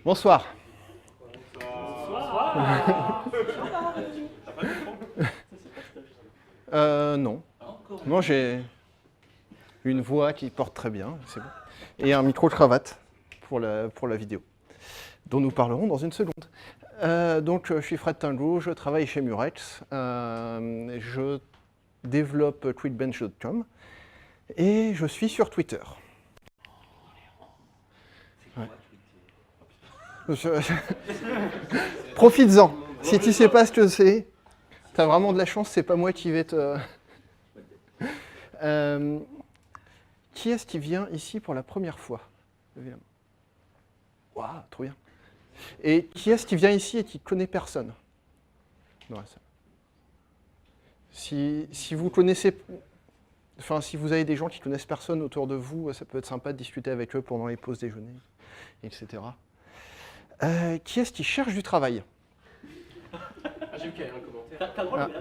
Bonsoir. Non. Non, j'ai une voix qui porte très bien, c'est bon. Et un micro-cravate pour la vidéo, dont nous parlerons dans une seconde. Donc, je suis Fred Tingo, je travaille chez Murex. Je développe tweetbench.com et je suis sur Twitter. Ouais. Profites-en. Si tu sais pas ce que c'est, tu as vraiment de la chance, c'est pas moi qui vais te... Qui est-ce qui vient ici pour la première fois? Waouh, trop bien. Et qui est-ce qui vient ici et qui connaît personne? Non, si vous connaissez... Enfin, si vous avez des gens qui connaissent personne autour de vous, ça peut être sympa de discuter avec eux pendant les pauses déjeuner, etc. Qui est-ce qui cherche du travail? J'ai vu qu'il y avait un commentaire. T'as le droit de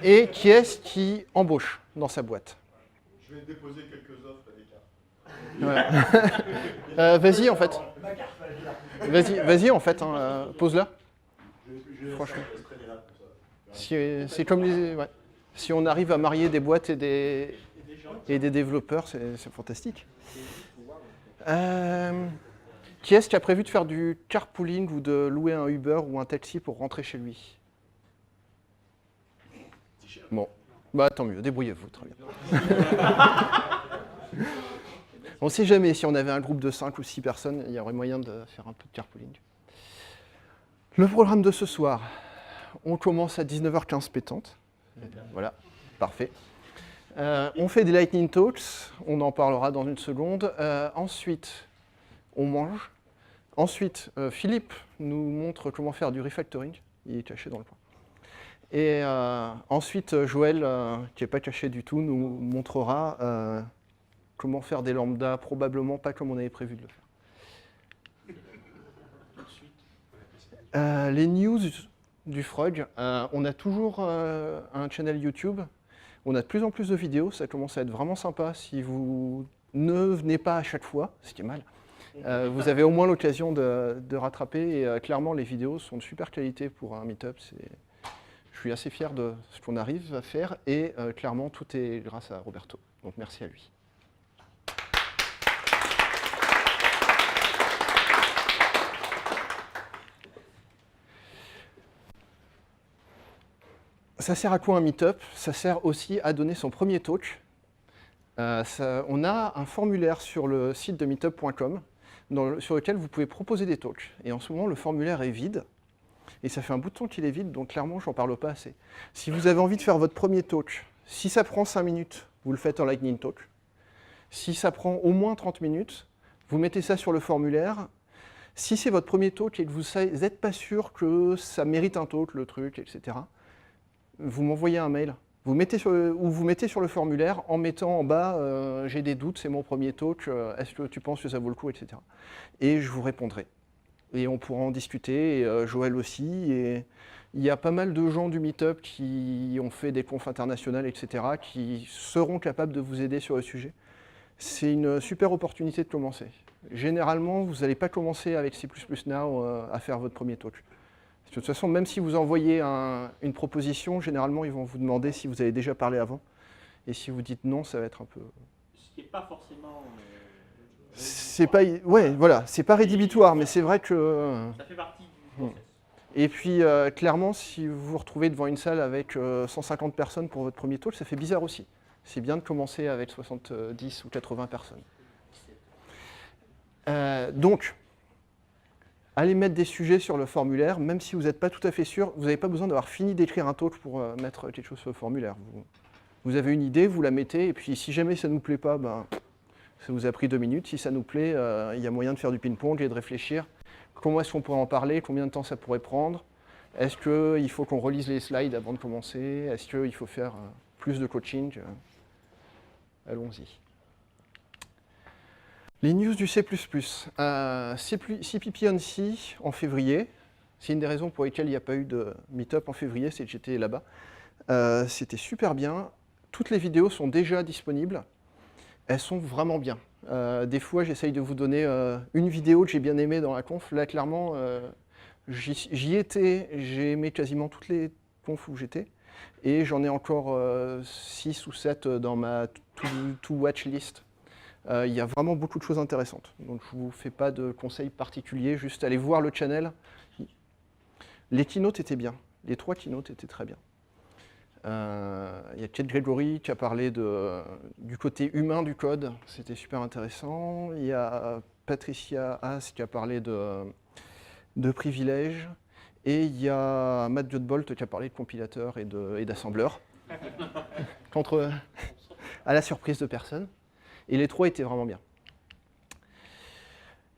Et qui est-ce qui embauche dans sa boîte? Je vais déposer quelques offres à des cartes. Ouais. Vas-y en fait. Vas-y en fait, hein, pose-la. Franchement. C'est comme les... Ouais. Si on arrive à marier des boîtes et des développeurs, c'est fantastique. Qui est-ce qui a prévu de faire du carpooling ou de louer un Uber ou un taxi pour rentrer chez lui? Bon, bah tant mieux, débrouillez-vous, très bien. On ne sait jamais, si on avait un groupe de 5 ou 6 personnes, il y aurait moyen de faire un peu de carpooling. Le programme de ce soir, on commence à 19h15 pétante. Voilà, parfait. On fait des lightning talks, on en parlera dans une seconde. Ensuite, on mange. Ensuite, Philippe nous montre comment faire du refactoring. Il est caché dans le coin. Et ensuite, Joël, qui n'est pas caché du tout, nous montrera comment faire des lambdas, probablement pas comme on avait prévu de le faire. Les news du Frog, on a toujours un channel YouTube. On a de plus en plus de vidéos, ça commence à être vraiment sympa. Si vous ne venez pas à chaque fois, ce qui est mal, vous avez au moins l'occasion de rattraper. Et clairement, les vidéos sont de super qualité pour un meet-up. Je suis assez fier de ce qu'on arrive à faire. Et clairement, tout est grâce à Roberto. Donc merci à lui. Ça sert à quoi un meet-up? Ça sert aussi à donner son premier talk. On a un formulaire sur le site de meetup.com sur lequel vous pouvez proposer des talks. Et en ce moment, le formulaire est vide. Et ça fait un bout de temps qu'il est vide, donc clairement, j'en parle pas assez. Si vous avez envie de faire votre premier talk, si ça prend 5 minutes, vous le faites en lightning talk. Si ça prend au moins 30 minutes, vous mettez ça sur le formulaire. Si c'est votre premier talk et que vous n'êtes pas sûr que ça mérite un talk, le truc, etc., vous m'envoyez un mail. Vous mettez sur le formulaire en mettant en bas j'ai des doutes, c'est mon premier talk, est-ce que tu penses que ça vaut le coup, etc. Et je vous répondrai. Et on pourra en discuter, et Joël aussi. Et il y a pas mal de gens du Meetup qui ont fait des confs internationales, etc., qui seront capables de vous aider sur le sujet. C'est une super opportunité de commencer. Généralement, vous n'allez pas commencer avec C++ Now à faire votre premier talk. De toute façon, même si vous envoyez une proposition, généralement, ils vont vous demander si vous avez déjà parlé avant. Et si vous dites non, ça va être un peu... Ce qui n'est pas forcément... C'est pas... Ouais, voilà, c'est pas rédhibitoire, mais c'est vrai que... Ça fait partie du process. Et puis, clairement, si vous vous retrouvez devant une salle avec 150 personnes pour votre premier talk, ça fait bizarre aussi. C'est bien de commencer avec 70 ou 80 personnes. Donc... Allez mettre des sujets sur le formulaire, même si vous n'êtes pas tout à fait sûr, vous n'avez pas besoin d'avoir fini d'écrire un talk pour mettre quelque chose sur le formulaire. Vous avez une idée, vous la mettez, et puis si jamais ça ne nous plaît pas, ben, ça vous a pris 2 minutes. Si ça nous plaît, il y a moyen de faire du ping-pong et de réfléchir. Comment est-ce qu'on pourrait en parler? Combien de temps ça pourrait prendre? Est-ce qu'il faut qu'on relise les slides avant de commencer? Est-ce qu'il faut faire plus de coaching? Allons-y. Les news du C++. CPP on C en février. C'est une des raisons pour lesquelles il n'y a pas eu de meet-up en février, c'est que j'étais là-bas. C'était super bien. Toutes les vidéos sont déjà disponibles. elles sont vraiment bien. Des fois, j'essaye de vous donner une vidéo que j'ai bien aimée dans la conf. Là, clairement, j'y étais, j'ai aimé quasiment toutes les confs où j'étais. Et j'en ai encore 6 ou 7 dans ma to-watch list. Il y a vraiment beaucoup de choses intéressantes. Donc je ne vous fais pas de conseils particuliers, juste allez voir le channel. Les keynotes étaient bien. Les 3 keynotes étaient très bien. Il y a Chet Gregory qui a parlé du côté humain du code. C'était super intéressant. Il y a Patricia Haas qui a parlé de privilèges. Et il y a Matt Jodbolt qui a parlé de compilateur et d'assembleur. À la surprise de personne. Et les 3 étaient vraiment bien.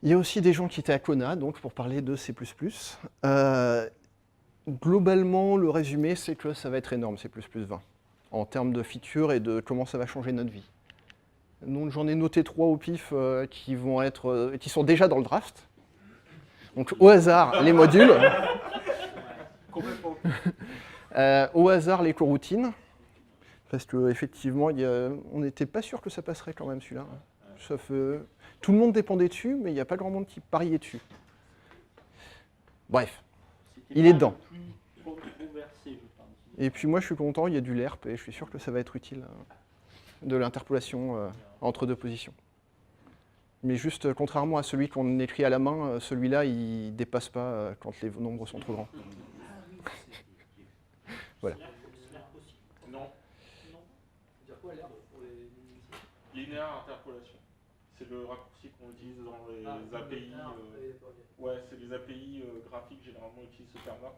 Il y a aussi des gens qui étaient à Kona, donc pour parler de C++. Globalement, le résumé, c'est que ça va être énorme, C++ 20, en termes de features et de comment ça va changer notre vie. Donc j'en ai noté 3 au pif qui sont déjà dans le draft. Donc au hasard, les modules. Au hasard, les coroutines. Parce qu'effectivement, on n'était pas sûr que ça passerait quand même celui-là. Tout le monde dépendait dessus, mais il n'y a pas grand monde qui pariait dessus. Bref, il est dedans. Et puis moi je suis content, il y a du LERP et je suis sûr que ça va être utile, de l'interpolation entre 2 positions. Mais juste, contrairement à celui qu'on écrit à la main, celui-là il ne dépasse pas quand les nombres sont trop grands. Voilà. Linéaire interpolation. C'est le raccourci qu'on utilise dans les API. Ouais, c'est les API graphiques généralement utilisent ce terme-là.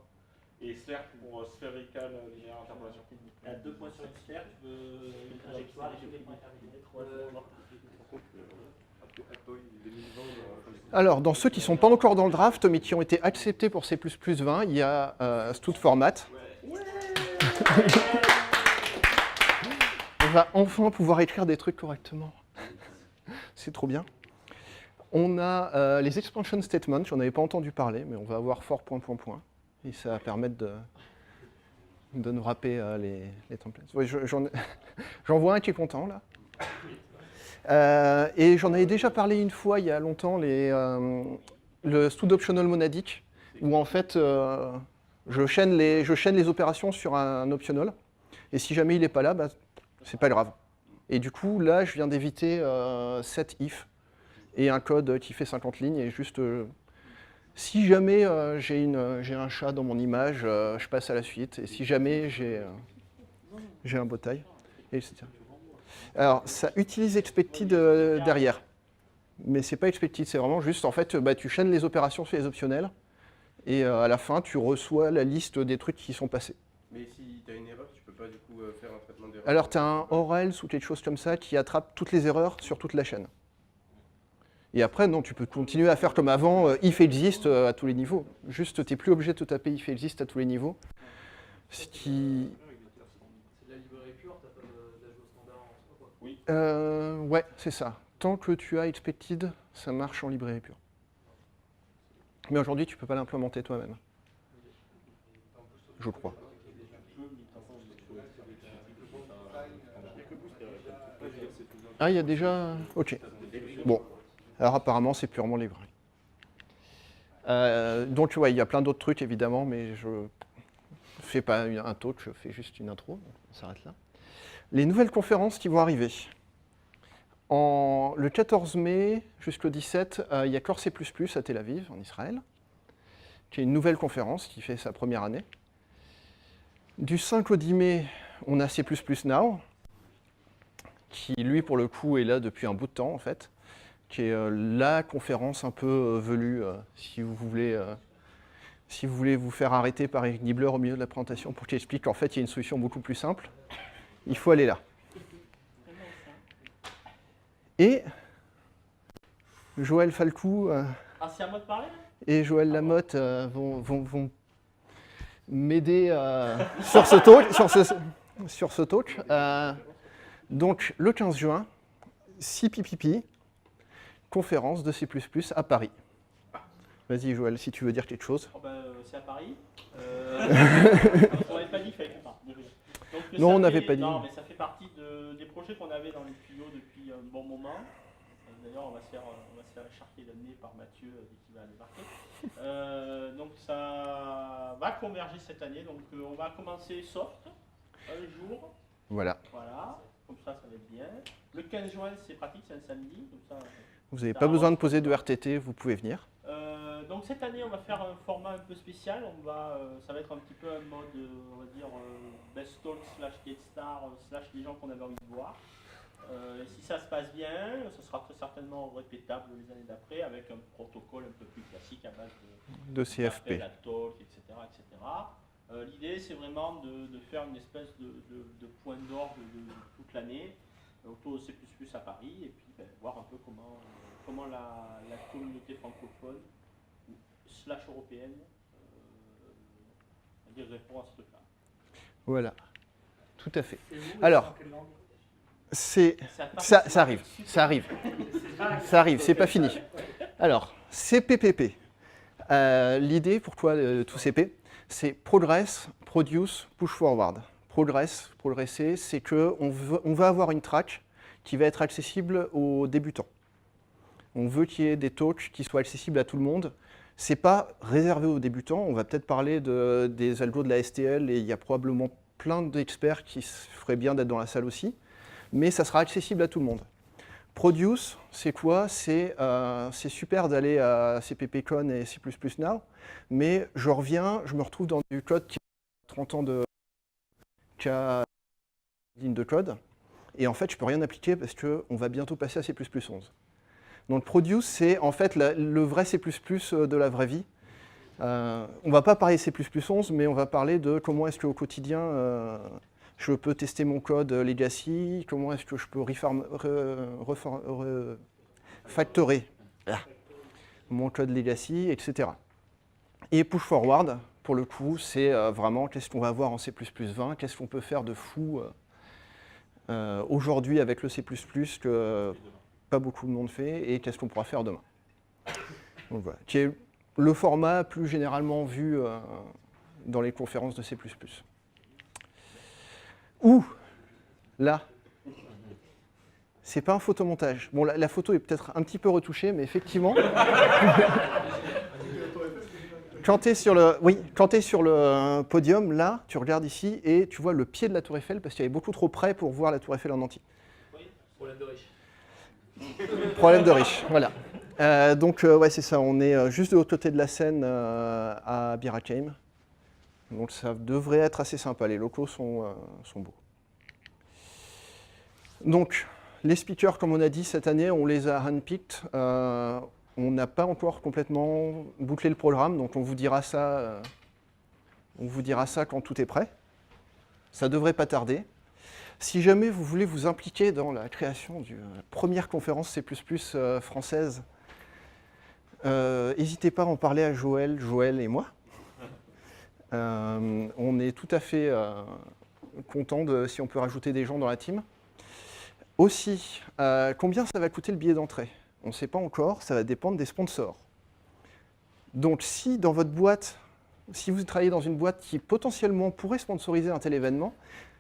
Et SLERP pour sphérical linéaire interpolation. À 2 points sur une sphère, tu veux une trajectoire et tous les points terminés. Alors, dans ceux qui ne sont pas encore dans le draft, mais qui ont été acceptés pour C++ 20, il y a StudFormat. On va enfin pouvoir écrire des trucs correctement. C'est trop bien. On a les expansion statements, j'en avais pas entendu parler, mais on va avoir for ... Et ça va permettre de nous rapper les templates. Ouais, j'en vois un qui est content, là. Et j'en avais déjà parlé une fois, il y a longtemps, le stud optional monadic, où en fait, je chaîne les opérations sur un optional, et si jamais il n'est pas là, bah, c'est pas grave. Et du coup, là, je viens d'éviter 7 if, et un code qui fait 50 lignes, et juste, si jamais j'ai un chat dans mon image, je passe à la suite, et si jamais j'ai un beau taille, etc. Alors, ça utilise expected derrière, mais c'est pas expected, c'est vraiment juste, en fait, bah, tu chaînes les opérations sur les optionnels, et à la fin, tu reçois la liste des trucs qui sont passés. Mais si tu as une erreur, tu peux pas du coup faire un traitement d'erreur. Alors, tu as un or else ou quelque chose comme ça qui attrape toutes les erreurs sur toute la chaîne. Et après, non, tu peux continuer à faire comme avant, if exist à tous les niveaux. Juste, tu n'es plus obligé de te taper if exist à tous les niveaux. Ce qui... C'est de la librairie pure, tu n'as pas d'ajout standard en soi, quoi. Oui. Ouais, c'est ça. Tant que tu as expected, ça marche en librairie pure. Mais aujourd'hui, tu ne peux pas l'implémenter toi-même. Je crois. Ah, il y a déjà... Ok. Bon. Alors apparemment, c'est purement libre. Donc, ouais, il y a plein d'autres trucs, évidemment, mais je ne fais pas un talk, je fais juste une intro. On s'arrête là. Les nouvelles conférences qui vont arriver. Le 14 mai jusqu'au 17, il y a Core C++ à Tel Aviv, en Israël, qui est une nouvelle conférence qui fait sa première année. Du 5 au 10 mai, on a C++ Now, qui, lui, pour le coup, est là depuis un bout de temps, en fait, qui est la conférence un peu velue, si vous voulez vous faire arrêter par Eric Nibler au milieu de la présentation pour qu'il explique qu'en fait, il y a une solution beaucoup plus simple. Il faut aller là. Et Joël Falcou c'est à moi de parler, là ? et Joël Lamotte vont m'aider sur ce talk. Donc, le 15 juin, CPPP, conférence de C++ à Paris. Vas-y, Joël, si tu veux dire quelque chose. Oh, c'est à Paris. On n'avait pas dit qu'il fallait qu'on parte. Non, on n'avait pas dit. Non, mais ça fait partie des projets qu'on avait dans les tuyaux depuis depuis un bon moment. D'ailleurs, on va se faire écharquer le nez par Mathieu dès qu'il va débarquer. Donc ça va converger cette année. Donc on va commencer soft, un jour. Voilà. Voilà, comme ça va être bien. Le 15 juin, c'est pratique, c'est un samedi. Comme ça, Vous n'avez pas besoin de poser de RTT, vous pouvez venir. Donc cette année, on va faire un format un peu spécial. Ça va être un petit peu un mode, on va dire, best talk / guest star / les gens qu'on avait envie de voir. Et si ça se passe bien, ce sera très certainement répétable les années d'après avec un protocole un peu plus classique à base de CFP. La talk, etc. L'idée, c'est vraiment de faire une espèce de point d'orgue de toute l'année autour de C++ à Paris et puis voir un peu comment la communauté francophone / européenne répond à ce truc-là. Voilà, tout à fait. Alors, ça arrive, c'est pas fini. Alors, CPPP. L'idée, pourquoi tout CP, c'est Progress, Produce, Push Forward. Progresser, c'est qu'on va avoir une track qui va être accessible aux débutants. On veut qu'il y ait des talks qui soient accessibles à tout le monde. Ce n'est pas réservé aux débutants. On va peut-être parler des algos de la STL et il y a probablement plein d'experts qui feraient bien d'être dans la salle aussi. Mais ça sera accessible à tout le monde. Produce, c'est quoi? C'est super d'aller à CPPCon et C++ Now, mais je me retrouve dans du code qui a 30 ans de ligne de code, et en fait, je ne peux rien appliquer parce qu'on va bientôt passer à C++ 11. Donc Produce, c'est en fait le vrai C++ de la vraie vie. On ne va pas parler C++ 11, mais on va parler de comment est-ce qu'au quotidien, je peux tester mon code legacy, comment est-ce que je peux refactorer mon code legacy, etc. Et push forward, pour le coup, c'est vraiment qu'est-ce qu'on va voir en C++ 20, qu'est-ce qu'on peut faire de fou aujourd'hui avec le C++ que pas beaucoup de monde fait, et qu'est-ce qu'on pourra faire demain. Donc voilà, qui est le format plus généralement vu dans les conférences de C++. Ou, là, c'est pas un photomontage. Bon, la photo est peut-être un petit peu retouchée, mais effectivement, quand tu es sur le podium, là, tu regardes ici et tu vois le pied de la Tour Eiffel parce qu'il y avait beaucoup trop près pour voir la Tour Eiffel en entier. Oui, problème de riche. Problème de riche, voilà. Ouais, c'est ça, on est juste de l'autre côté de la Seine à Bir Hakeim. Donc ça devrait être assez sympa, les locaux sont beaux. Donc, les speakers, comme on a dit, cette année, on les a handpicked. On n'a pas encore complètement bouclé le programme, donc on vous dira ça quand tout est prêt. Ça ne devrait pas tarder. Si jamais vous voulez vous impliquer dans la création d'une première conférence C++ française, n'hésitez pas à en parler à Joël et moi. On est tout à fait content si on peut rajouter des gens dans la team. Aussi, combien ça va coûter le billet d'entrée? On ne sait pas encore, ça va dépendre des sponsors. Donc si dans votre boîte, si vous travaillez dans une boîte qui potentiellement pourrait sponsoriser un tel événement,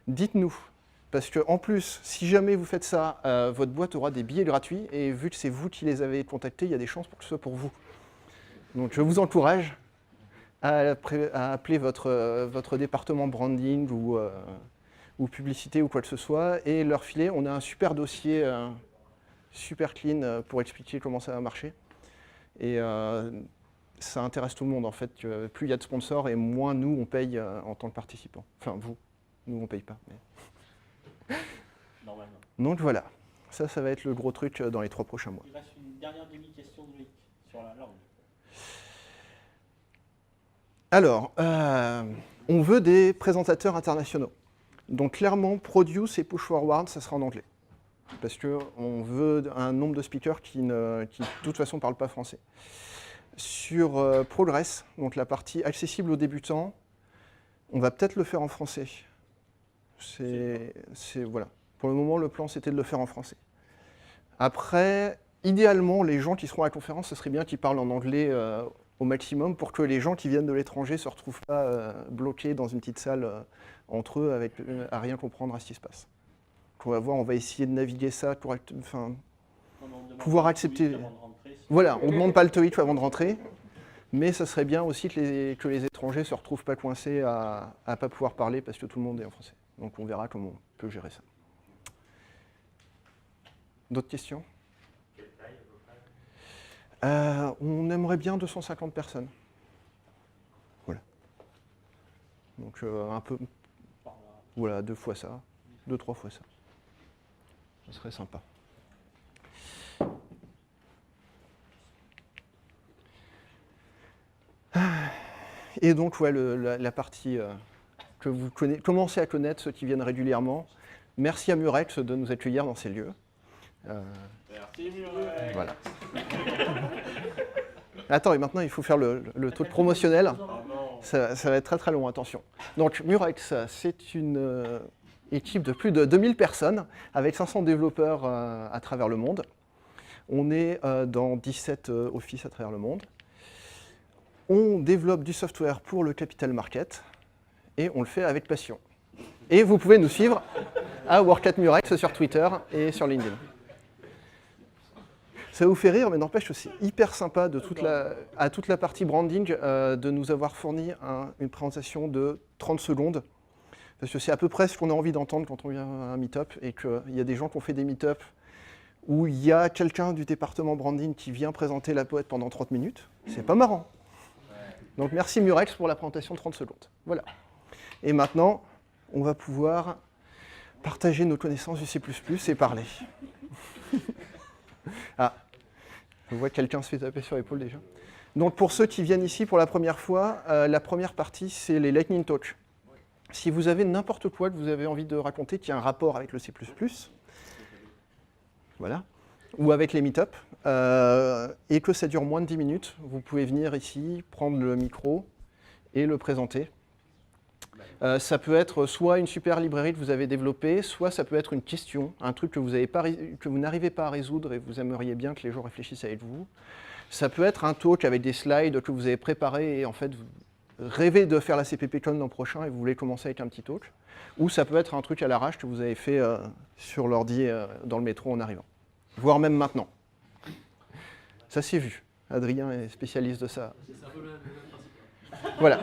dites-nous. Parce qu'en plus, si jamais vous faites ça, votre boîte aura des billets gratuits, et vu que c'est vous qui les avez contactés, il y a des chances pour que ce soit pour vous. Donc je vous encourage à appeler votre département branding ou publicité ou quoi que ce soit, et leur filer. On a un super dossier super clean pour expliquer comment ça va marcher. Et ça intéresse tout le monde en fait. Plus il y a de sponsors et moins nous on paye en tant que participants. Enfin vous, nous on paye pas. Mais... Normalement. Donc voilà, ça va être le gros truc dans les 3 prochains mois. Il reste une dernière demi-question de Loïc sur la langue. Alors, on veut des présentateurs internationaux. Donc clairement, Produce et Push Forward, ça sera en anglais. Parce qu'on veut un nombre de speakers qui de toute façon ne parlent pas français. Sur Progress, donc la partie accessible aux débutants, on va peut-être le faire en français. Voilà. Pour le moment, le plan, c'était de le faire en français. Après, idéalement, les gens qui seront à la conférence, ce serait bien qu'ils parlent en anglais au maximum pour que les gens qui viennent de l'étranger ne se retrouvent pas bloqués dans une petite salle entre eux à rien comprendre à ce qui se passe. on va voir, on va essayer de naviguer ça correctement, enfin, On demande pouvoir pas accepter. de tweet avant de rentrer, si voilà, on ne demande pas le TOEIC avant de rentrer, mais ça serait bien aussi que les étrangers ne se retrouvent pas coincés à ne pas pouvoir parler parce que tout le monde est en français. Donc on verra comment on peut gérer ça. D'autres questions? On aimerait bien 250 personnes. Voilà. Donc un peu, voilà, 2 fois ça, 2-3 fois ça. Ce serait sympa. Et donc, ouais, la partie que vous commencez à connaître, ceux qui viennent régulièrement. Merci à Murex de nous accueillir dans ces lieux. Merci Murex. Voilà. Attends, et maintenant il faut faire le truc promotionnel. Ça va être très très long, attention. Donc Murex, c'est une équipe de plus de 2000 personnes avec 500 développeurs à travers le monde. On est dans 17 offices à travers le monde. On développe du software pour le capital market et on le fait avec passion. Et vous pouvez nous suivre à Work@Murex sur Twitter et sur LinkedIn. Ça vous fait rire, mais n'empêche que c'est hyper sympa de toute la partie branding de nous avoir fourni une présentation de 30 secondes. Parce que c'est à peu près ce qu'on a envie d'entendre quand on vient à un meet-up et qu'il y a des gens qui ont fait des meet-up où il y a quelqu'un du département branding qui vient présenter la poète pendant 30 minutes. C'est pas marrant. Donc merci Murex pour la présentation de 30 secondes. Voilà. Et maintenant, on va pouvoir partager nos connaissances du C++ et parler. Ah, je vois que quelqu'un se fait taper sur l'épaule déjà. Donc pour ceux qui viennent ici pour la première fois, la première partie, c'est les Lightning Talks. Si vous avez n'importe quoi que vous avez envie de raconter qui a un rapport avec le C++, voilà, ou avec les meet-up, et que ça dure moins de 10 minutes, vous pouvez venir ici, prendre le micro et le présenter. Ça peut être soit une super librairie que vous avez développée, soit ça peut être une question, un truc que vous n'arrivez pas à résoudre et vous aimeriez bien que les gens réfléchissent avec vous. Ça peut être un talk avec des slides que vous avez préparés et en fait vous rêvez de faire la CPPCon l'an prochain et vous voulez commencer avec un petit talk. Ou ça peut être un truc à l'arrache que vous avez fait sur l'ordi dans le métro en arrivant. Voire même maintenant. Ça s'est vu. Adrien est spécialiste de ça. C'est un peu le même principe. Voilà.